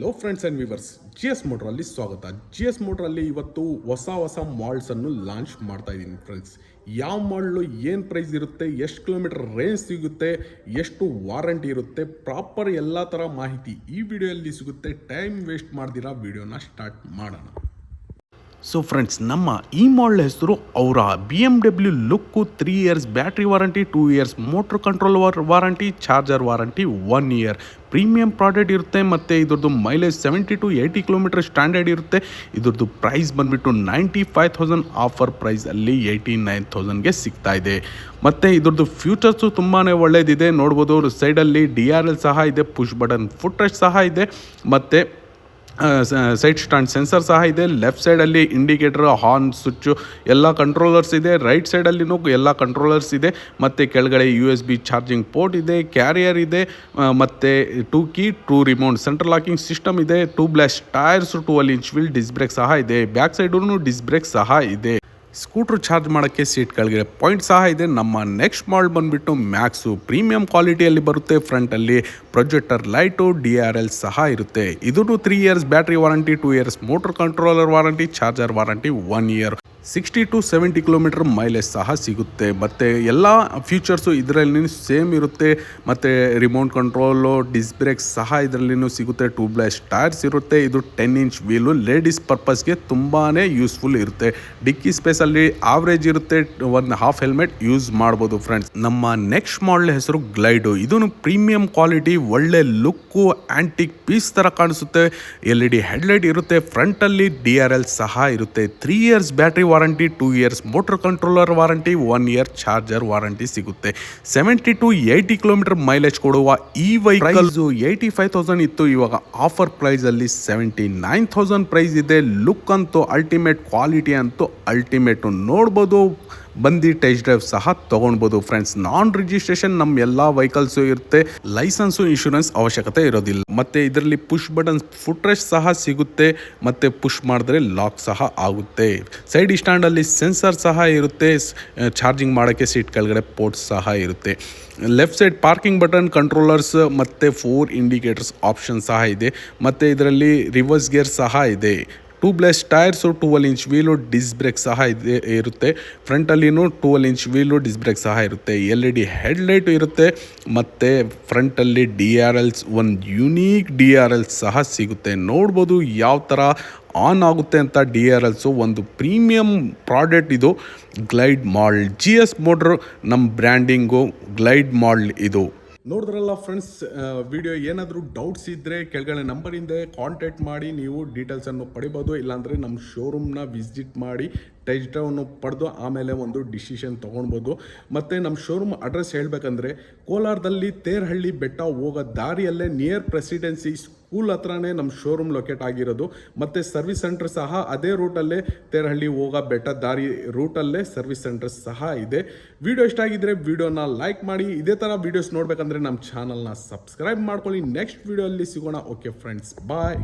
Hello friends and viewers, G S ಮೋಟ್ರಲ್ಲಿ ಸ್ವಾಗತ. G S ಮೋಟ್ರಲ್ಲಿ ಇವತ್ತು ಹೊಸ ಮಾಡೆಲ್ಸನ್ನು ಲಾಂಚ್ ಮಾಡ್ತಾ ಇದ್ದೀನಿ ಫ್ರೆಂಡ್ಸ್. ಯಾವ ಮಾಡಲು ಏನು ಪ್ರೈಸ್ ಇರುತ್ತೆ, ಎಷ್ಟು ಕಿಲೋಮೀಟರ್ ರೇಂಜ್ ಸಿಗುತ್ತೆ, ಎಷ್ಟು ವಾರಂಟಿ ಇರುತ್ತೆ, ಪ್ರಾಪರ್ ಎಲ್ಲ ಥರ ಮಾಹಿತಿ ಈ ವಿಡಿಯೋಯಲ್ಲಿ ಸಿಗುತ್ತೆ. ಟೈಮ್ ವೇಸ್ಟ್ ಮಾಡ್ದಿರಾ ವಿಡಿಯೋನ ಸ್ಟಾರ್ಟ್ ಮಾಡೋಣ. ಸೊ ಫ್ರೆಂಡ್ಸ್, ನಮ್ಮ ಈ ಮಾಡೆಲ್ ಹೆಸರು ಅವರ BMW look 3 years battery warranty, 2 years motor control warranty, charger warranty 1 year. Premium product ಇರುತ್ತೆ ಮತ್ತು ಇದ್ರದ್ದು ಮೈಲೇಜ್ 70 to 80 ಕಿಲೋಮೀಟರ್ ಸ್ಟ್ಯಾಂಡರ್ಡ್ ಇರುತ್ತೆ. ಇದ್ರದ್ದು ಪ್ರೈಸ್ ಬಂದುಬಿಟ್ಟು 95,000, ಆಫರ್ ಪ್ರೈಸಲ್ಲಿ 89,000ಗೆ ಸಿಗ್ತಾ ಇದೆ. ಮತ್ತು ಇದ್ರದ್ದು ಫ್ಯೂಚರ್ಸು ತುಂಬಾ ಒಳ್ಳೆಯದಿದೆ. ನೋಡ್ಬೋದು, ಸೈಡಲ್ಲಿ DRL ಸಹ ಇದೆ, ಪುಷ್ ಬಟನ್ ಫುಟ್ ರೆಸ್ಟ್ ಸಹ ಇದೆ, ಮತ್ತು ಸೈಡ್ ಸ್ಟ್ಯಾಂಡ್ ಸೆನ್ಸರ್ ಸಹ ಇದೆ. ಲೆಫ್ಟ್ ಸೈಡಲ್ಲಿ ಇಂಡಿಕೇಟರ್, ಹಾರ್ನ್, ಸ್ವಿಚ್ಚು ಎಲ್ಲ ಕಂಟ್ರೋಲರ್ಸ್ ಇದೆ. ರೈಟ್ ಸೈಡಲ್ಲಿನೂ ಎಲ್ಲ ಕಂಟ್ರೋಲರ್ಸ್ ಇದೆ. ಮತ್ತು ಕೆಳಗಡೆ USB ಚಾರ್ಜಿಂಗ್ ಪೋರ್ಟ್ ಇದೆ, ಕ್ಯಾರಿಯರ್ ಇದೆ, ಮತ್ತು 2 key 2 remote, central locking system ಇದೆ, 2 ಬ್ಲಾಸ್ಟ್ ಟೈರ್ಸ್, 12 ಇಂಚ್ ವೀಲ್, ಡಿಸ್ ಬ್ರೇಕ್ ಸಹ ಇದೆ. ಬ್ಯಾಕ್ ಸೈಡೂ ಡಿಸ್ ಬ್ರೇಕ್ ಸಹ ಇದೆ. ಸ್ಕೂಟ್ರ್ ಚಾರ್ಜ್ ಮಾಡೋಕ್ಕೆ ಸೀಟ್ ಕೆಳಗಡೆ ಪಾಯಿಂಟ್ ಸಹ ಇದೆ. ನಮ್ಮ ನೆಕ್ಸ್ಟ್ ಮಾಡೆಲ್ ಬಂದುಬಿಟ್ಟು ಮ್ಯಾಕ್ಸು, ಪ್ರೀಮಿಯಂ ಕ್ವಾಲಿಟಿಯಲ್ಲಿ ಬರುತ್ತೆ. ಫ್ರಂಟಲ್ಲಿ ಪ್ರೊಜೆಕ್ಟರ್ ಲೈಟು, DRL ಸಹ ಇರುತ್ತೆ. ಇದೂ 3 years battery warranty, 2 years motor controller warranty, charger warranty 1 year. 60 to 70 kilometre mileage ಸಹ ಸಿಗುತ್ತೆ. ಮತ್ತು ಎಲ್ಲ ಫೀಚರ್ಸು ಇದರಲ್ಲಿ ಸೇಮ್ ಇರುತ್ತೆ. ಮತ್ತು ರಿಮೋಟ್ ಕಂಟ್ರೋಲು, ಡಿಸ್ ಬ್ರೇಕ್ ಸಹ ಇದರಲ್ಲಿನೂ ಸಿಗುತ್ತೆ. 2 ಬ್ಲಾಸ್ಟ್ ಟೈರ್ಸ್ ಇರುತ್ತೆ. ಇದು 10 ಇಂಚ್ ವೀಲು, ಲೇಡೀಸ್ ಪರ್ಪಸ್ಗೆ ತುಂಬಾ ಯೂಸ್ಫುಲ್ ಇರುತ್ತೆ. ಡಿಕ್ಕಿ ಸ್ಪೇಸಲ್ಲಿ ಆವ್ರೇಜ್ ಇರುತ್ತೆ. ಒಂದು ಹಾಫ್ ಹೆಲ್ಮೆಟ್ ಯೂಸ್ ಮಾಡ್ಬೋದು ಫ್ರೆಂಡ್ಸ್. ನಮ್ಮ ನೆಕ್ಸ್ಟ್ ಮಾಡೆಲ್ ಹೆಸರು ಗ್ಲೈಡು. ಇದೂ ಪ್ರೀಮಿಯಂ ಕ್ವಾಲಿಟಿ, ಒಳ್ಳೆ ಲುಕ್ಕು, ಆ್ಯಂಟಿಕ್ ಪೀಸ್ ಥರ ಕಾಣಿಸುತ್ತೆ. LED ಹೆಡ್ಲೈಟ್ ಇರುತ್ತೆ. ಫ್ರಂಟಲ್ಲಿ DRL ಸಹ ಇರುತ್ತೆ. 3 years battery warranty, 2 years motor controller warranty, 1 year charger warranty ಸಿಗುತ್ತೆ. 70 to 80 ಕಿಲೋಮೀಟರ್ ಮೈಲೇಜ್ ಕೊಡುವ ಈ ವೆಹಿಕಲ್ 85,000 ಇತ್ತು. ಇವಾಗ ಆಫರ್ ಪ್ರೈಸಲ್ಲಿ 79,000 ಪ್ರೈಸ್ ಇದೆ. ಲುಕ್ ಅಂತೂ ಅಲ್ಟಿಮೇಟ್, ಕ್ವಾಲಿಟಿ ಅಂತೂ ಅಲ್ಟಿಮೇಟು. ನೋಡ್ಬೋದು, ಬಂದು ಟೆಸ್ಟ್ ಡ್ರೈವ್ ಸಹ ತೊಗೊಳ್ಬೋದು ಫ್ರೆಂಡ್ಸ್. ನಾನ್ ರಿಜಿಸ್ಟ್ರೇಷನ್ ನಮ್ಮ ಎಲ್ಲ ವೆಹಿಕಲ್ಸು ಇರುತ್ತೆ. ಲೈಸೆನ್ಸು, ಇನ್ಶೂರೆನ್ಸ್ ಅವಶ್ಯಕತೆ ಇರೋದಿಲ್ಲ. ಮತ್ತು ಇದರಲ್ಲಿ ಪುಷ್ ಬಟನ್ ಫುಟ್ ರೆಸ್ಟ್ ಸಹ ಸಿಗುತ್ತೆ. ಮತ್ತು ಪುಷ್ ಮಾಡಿದ್ರೆ ಲಾಕ್ ಸಹ ಆಗುತ್ತೆ. ಸೈಡ್ ಸ್ಟ್ಯಾಂಡಲ್ಲಿ ಸೆನ್ಸರ್ ಸಹ ಇರುತ್ತೆ. ಚಾರ್ಜಿಂಗ್ ಮಾಡೋಕ್ಕೆ ಸೀಟ್ ಕೆಳಗಡೆ ಪೋರ್ಟ್ ಸಹ ಇರುತ್ತೆ. Left side parking button, controllers ಮತ್ತು 4 ಇಂಡಿಕೇಟರ್ಸ್ ಆಪ್ಷನ್ ಸಹ ಇದೆ. ಮತ್ತು ಇದರಲ್ಲಿ ರಿವರ್ಸ್ ಗೇರ್ ಸಹ ಇದೆ. 2 ಬ್ಲಾಸ್ಟ್ ಟೈರ್ಸು, 12 ಇಂಚ್ ವೀಲು, ಡಿಸ್ ಬ್ರೇಕ್ ಸಹ ಇರುತ್ತೆ. ಫ್ರಂಟಲ್ಲಿನೂ 12 ಇಂಚ್ ವೀಲು, ಡಿಸ್ ಬ್ರೇಕ್ ಸಹ ಇರುತ್ತೆ. LED ಹೆಡ್ಲೈಟು ಇರುತ್ತೆ. ಮತ್ತು ಫ್ರಂಟಲ್ಲಿ DRLs, ಒಂದು ಯುನೀಕ್ DRL ಸಹ ಸಿಗುತ್ತೆ. ನೋಡ್ಬೋದು ಯಾವ ಥರ ಆನ್ ಆಗುತ್ತೆ ಅಂತ. DRLಸು ಒಂದು ಪ್ರೀಮಿಯಂ ಪ್ರಾಡಕ್ಟ್ ಇದು. ಗ್ಲೈಡ್ ಮಾಡೆಲ್, GS ಮೋಟ್ರ್ ನಮ್ಮ ಬ್ರ್ಯಾಂಡಿಂಗು ಗ್ಲೈಡ್ ಮಾಡೆಲ್ ಇದು. ನೋಡಿದ್ರಲ್ಲ ಫ್ರೆಂಡ್ಸ್, ವಿಡಿಯೋ ಏನಾದರೂ ಡೌಟ್ಸ್ ಇದ್ದರೆ ಕೆಳಗಡೆ ನಂಬರಿಂದ ಕಾಂಟ್ಯಾಕ್ಟ್ ಮಾಡಿ ನೀವು ಡೀಟೇಲ್ಸನ್ನು ಪಡಿಬೋದು. ಇಲ್ಲಾಂದರೆ ನಮ್ಮ ಶೋರೂಮ್ನ ವಿಸಿಟ್ ಮಾಡಿ ಟೆಸ್ಟ್ ಡ್ರೈವನ್ನು ಪಡೆದು ಆಮೇಲೆ ಒಂದು ಡಿಸಿಷನ್ ತೊಗೊಳ್ಬೋದು. ಮತ್ತು ನಮ್ಮ ಶೋರೂಮ್ ಅಡ್ರೆಸ್ ಹೇಳಬೇಕಂದ್ರೆ, ಕೋಲಾರದಲ್ಲಿ ತೇರಹಳ್ಳಿ ಬೆಟ್ಟ ಹೋಗೋ ದಾರಿಯಲ್ಲೇ ನಿಯರ್ ಪ್ರೆಸಿಡೆನ್ಸಿ ಸ್ಕೂಲ್ ಹತ್ರನೇ ನಮ್ಮ ಶೋರೂಮ್ ಲೊಕೇಟ್ ಆಗಿರೋದು. ಮತ್ತು ಸರ್ವಿಸ್ ಸೆಂಟರ್ ಸಹ ಅದೇ ರೂಟಲ್ಲೇ, ತೇರಹಳ್ಳಿ ಹೋಗೋ ಬೆಟ್ಟ ದಾರಿ ರೂಟಲ್ಲೇ ಸರ್ವಿಸ್ ಸೆಂಟರ್ ಸಹ ಇದೆ. ವಿಡಿಯೋ ಇಷ್ಟ ಆಗಿದ್ದರೆ ವಿಡಿಯೋನ ಲೈಕ್ ಮಾಡಿ. ಇದೇ ಥರ ವೀಡಿಯೋಸ್ ನೋಡಬೇಕಂದ್ರೆ ನಮ್ಮ ಚಾನಲ್ನ ಸಬ್ಸ್ಕ್ರೈಬ್ ಮಾಡ್ಕೊಳ್ಳಿ. ನೆಕ್ಸ್ಟ್ ವಿಡಿಯೋಲ್ಲಿ ಸಿಗೋಣ. ಓಕೆ ಫ್ರೆಂಡ್ಸ್, ಬಾಯ್.